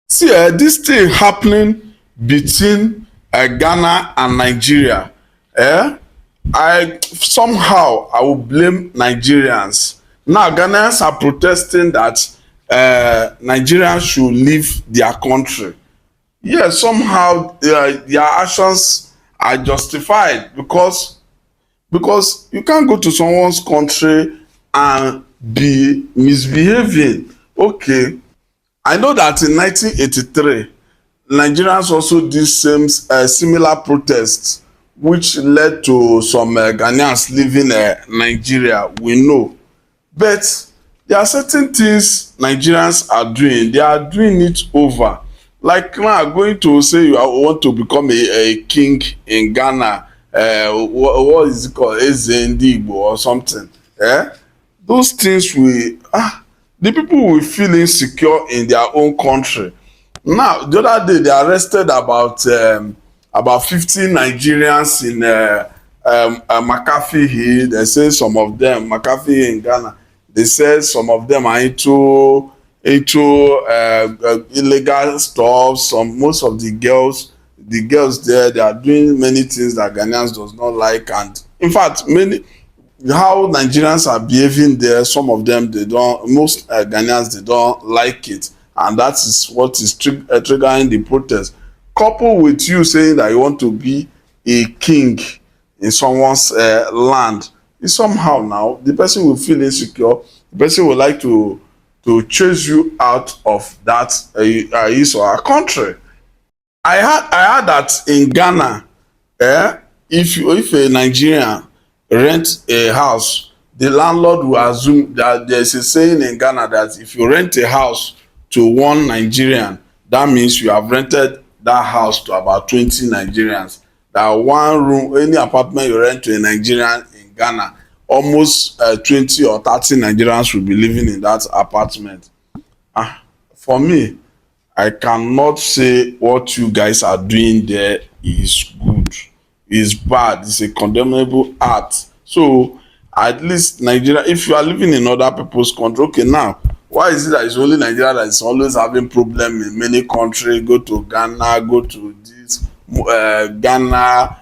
See, this thing happening between Ghana and Nigeria, I somehow I will blame Nigerians. Now Ghanaians are protesting that Nigerians should leave their country. Yes, somehow their actions are justified because you can't go to someone's country and be misbehaving. Okay, I know that in 1983 Nigerians also did same similar protests which led to some Ghanaians leaving Nigeria, we know. But there are certain things Nigerians are doing, they are doing it over. Like now going to say you want to become a king in Ghana, what is it called, Ezendigbo or something. Those things will the people will feel insecure in their own country. Now the other day they arrested about 50 Nigerians in McAfee Hill. They say some of them, McAfee Hill in Ghana, they say some of them are into illegal stuff. Some most of the girls there, they are doing many things that Ghanaians does not like. And in fact, many how Nigerians are behaving there, some of them they don't, most Ghanaians they don't like it, and that is what is triggering the protest. Coupled with you saying that you want to be a king in someone's land, is somehow now the person will feel insecure. The person would like to chase you out of that his or her country. I heard that in Ghana, if a Nigerian rent a house, the landlord will assume that there is a saying in Ghana that if you rent a house to one Nigerian, that means you have rented that house to about 20 Nigerians. That one room, any apartment you rent to a Nigerian in Ghana, almost 20 or 30 Nigerians will be living in that apartment. For me, I cannot say what you guys are doing there is good. It's bad. It's a condemnable act. So at least Nigeria, if you are living in other people's country, okay, now why is it that it's only Nigeria that is always having problem in many countries? Go to Ghana, go to this Ghana,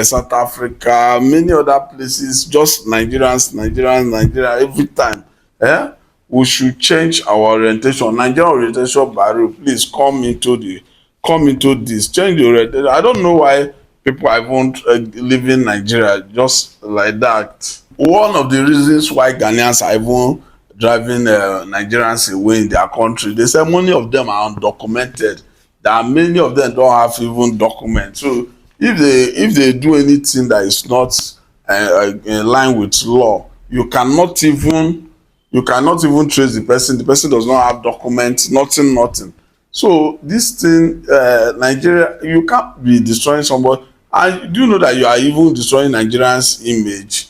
South Africa, many other places. Just Nigeria every time. We should change our orientation. Nigerian orientation bureau, please come into this, change the orientation. I don't know why people are even leaving Nigeria just like that. One of the reasons why Ghanaians are even driving Nigerians away in their country, they say many of them are undocumented, that many of them don't have even documents. So if they do anything that is not in line with law, you cannot even trace the person. The person does not have documents, nothing. So this thing, Nigeria, you can't be destroying somebody. And do you know that you are even destroying Nigerians image?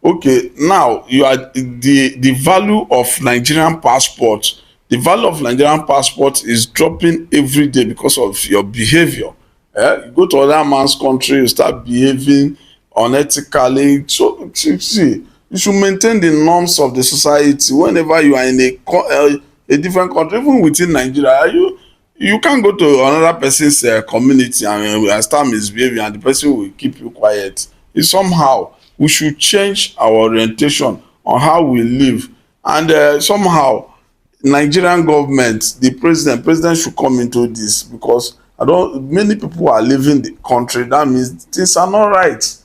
Okay, now you are the value of Nigerian passport, the value of Nigerian passport is dropping every day because of your behavior. You go to other man's country, you start behaving unethically. So see, you should maintain the norms of the society whenever you are in a different country, even within Nigeria. You can't go to another person's community and start misbehaving and the person will keep you quiet. It's somehow we should change our orientation on how we live. And somehow Nigerian government, the president should come into this, because I don't many people are leaving the country. That means things are not right.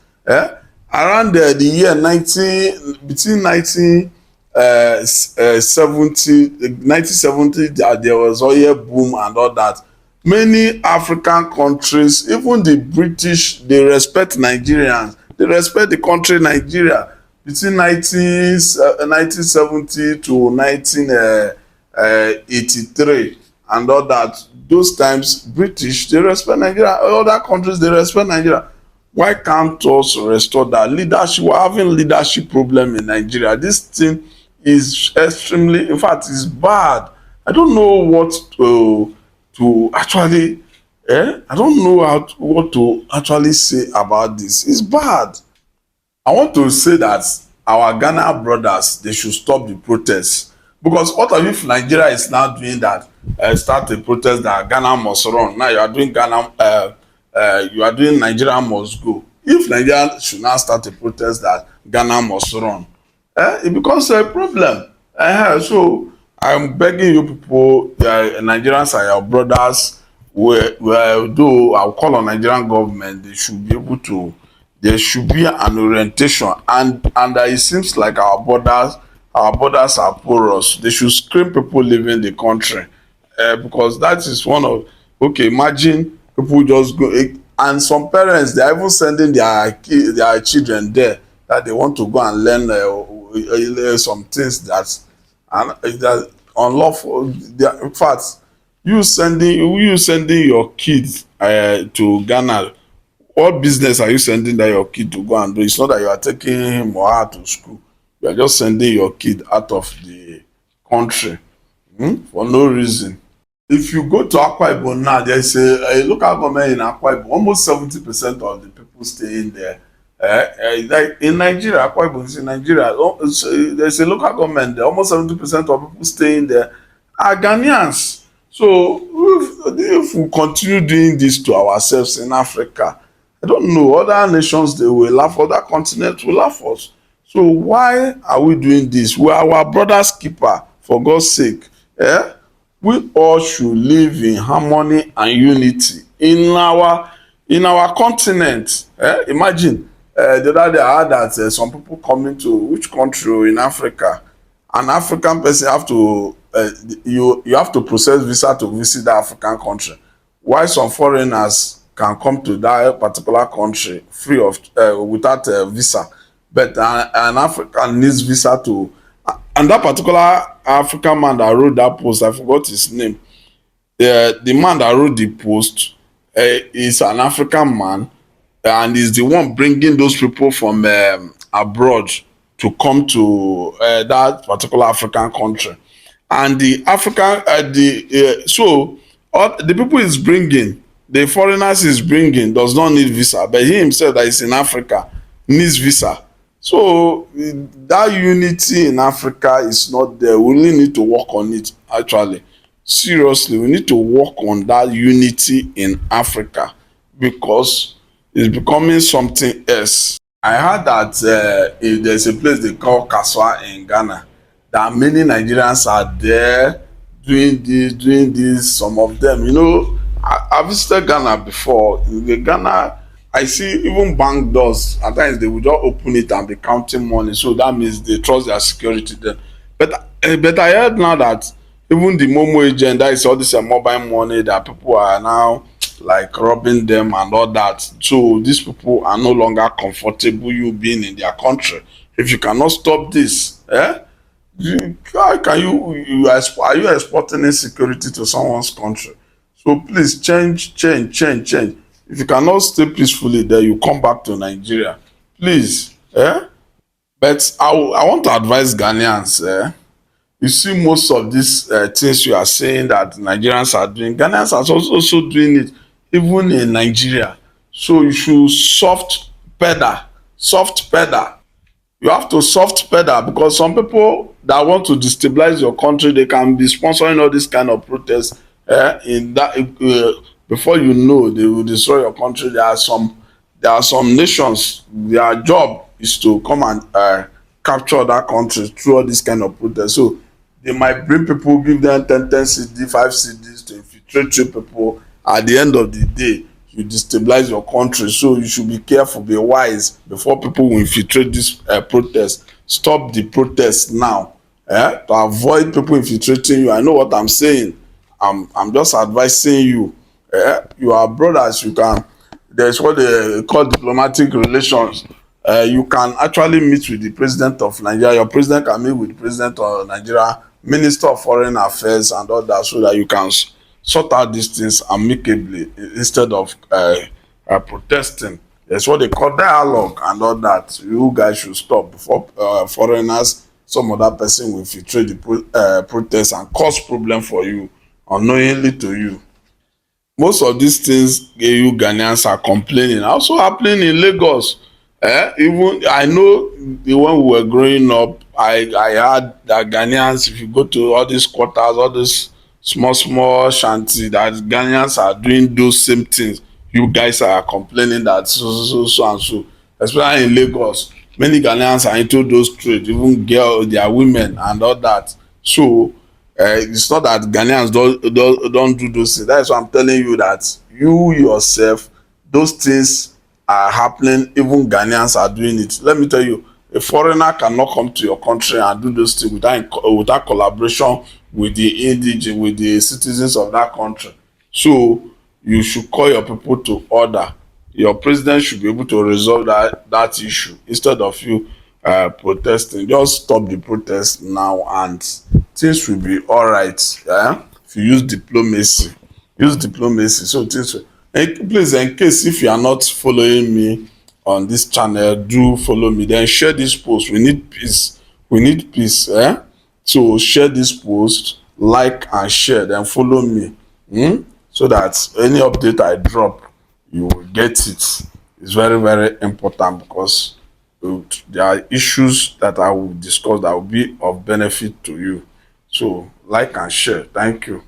Around the year 19 between 1970, there was oil boom and all that. Many African countries, even the British, they respect Nigerians, they respect the country Nigeria. Between 1970 to 1983 and all that, those times British, they respect Nigeria, other countries they respect Nigeria. Why can't us restore that leadership? We're having leadership problem in Nigeria. This thing is extremely, in fact, it's bad. I don't know what to actually I don't know what to actually say about this. It's bad. I want to say that our Ghana brothers, they should stop the protests. Because what if Nigeria is now doing that, start a protest that Ghana must run. Now you are doing Nigeria must go. If Nigeria should now start a protest that Ghana must run, it becomes a problem. So I'm begging you people, Nigerians are your brothers. Though I'll call on Nigerian government, they should be able to, there should be an orientation, and it seems like our borders are porous. They should screen people leaving the country, because that is one of, okay, imagine people just go, and some parents, they are even sending their children there, that they want to go and learn some things that unlawful. In fact, you sending your kids to Ghana, what business are you sending that your kid to go and do? It's not that you are taking him or her to school. You are just sending your kid out of the country, for no reason. If you go to Akwa Ibom now, there is a local government in Akwa Ibom. Almost 70% of the people staying there. Like in Nigeria, Akwa Ibom is in Nigeria. There's a local government there. Almost 70% of people staying there are Ghanaians. So if we continue doing this to ourselves in Africa, I don't know, other nations, they will laugh, other continents will laugh us. So why are we doing this? We are our brother's keeper, for God's sake. We all should live in harmony and unity in our continent. Imagine, the other day I heard that some people coming to which country in Africa, an African person have to, you have to process visa to visit that African country, while some foreigners can come to that particular country free of, without a visa, but an African needs visa to, and that particular African man that wrote that post, I forgot his name. The man that wrote the post is an African man, and is the one bringing those people from abroad to come to that particular African country. And the African, so all the people is bringing, the foreigners is bringing, does not need visa, but he himself that is in Africa needs visa. So that unity in Africa is not there. We really need to work on it, actually. Seriously, we need to work on that unity in Africa, because it's becoming something else. I heard that if there's a place they call Kaswa in Ghana, that many Nigerians are there doing this. Some of them, I visited Ghana before. In the Ghana, I see even bank doors. At times they will just open it and be counting money. So that means they trust their security then. But I heard now that even the Momo agent, that is all this mobile money, that people are now like robbing them and all that. So these people are no longer comfortable you being in their country. If you cannot stop this, how can are you exporting insecurity to someone's country? So please change. If you cannot stay peacefully there, you come back to Nigeria, please. But I want to advise Ghanaians. You see, most of these things you are saying that Nigerians are doing, Ghanaians are also doing it, even in Nigeria. So you should soft pedal. You have to soft pedal, because some people that want to destabilize your country, they can be sponsoring all this kind of protests. In that, before you know, they will destroy your country. There are some nations, their job is to come and capture that country through all this kind of protests. So they might bring people, give them 10 CD, 5 CDs to infiltrate you people. At the end of the day, you destabilize your country. So you should be careful, be wise before people will infiltrate this protest. Stop the protest now, to avoid people infiltrating you. I know what I'm saying. I'm just advising you. You are brothers. You can. There's what they call diplomatic relations. You can actually meet with the president of Nigeria. Your president can meet with the president of Nigeria, Minister of Foreign Affairs, and all that, so that you can sort out these things amicably instead of protesting. That's what they call dialogue and all that. You guys should stop before foreigners, some other person will infiltrate the protest and cause problem for you unknowingly to you. Most of these things you Ghanaians are complaining also happening in Lagos. Even I know when we were growing up, I heard that Ghanaians, if you go to all these quarters, all these small shanty, that Ghanaians are doing those same things. You guys are complaining that so and so, especially in Lagos. Many Ghanaians are into those trades, even girls, their women and all that. So it's not that Ghanaians don't do those things. That is why I'm telling you that you yourself, those things are happening. Even Ghanaians are doing it. Let me tell you, a foreigner cannot come to your country and do those things without collaboration with the indigenous, with the citizens of that country. So you should call your people to order. Your president should be able to resolve that issue instead of you protesting. Just stop the protest now and things will be all right. If you use diplomacy, so things will. And please, in case if you are not following me on this channel, do follow me, then share this post. We need peace, so share this post, like and share, then follow me, so that any update I drop, you will get it. It's very important, because there are issues that I will discuss that will be of benefit to you. So like and share. Thank you.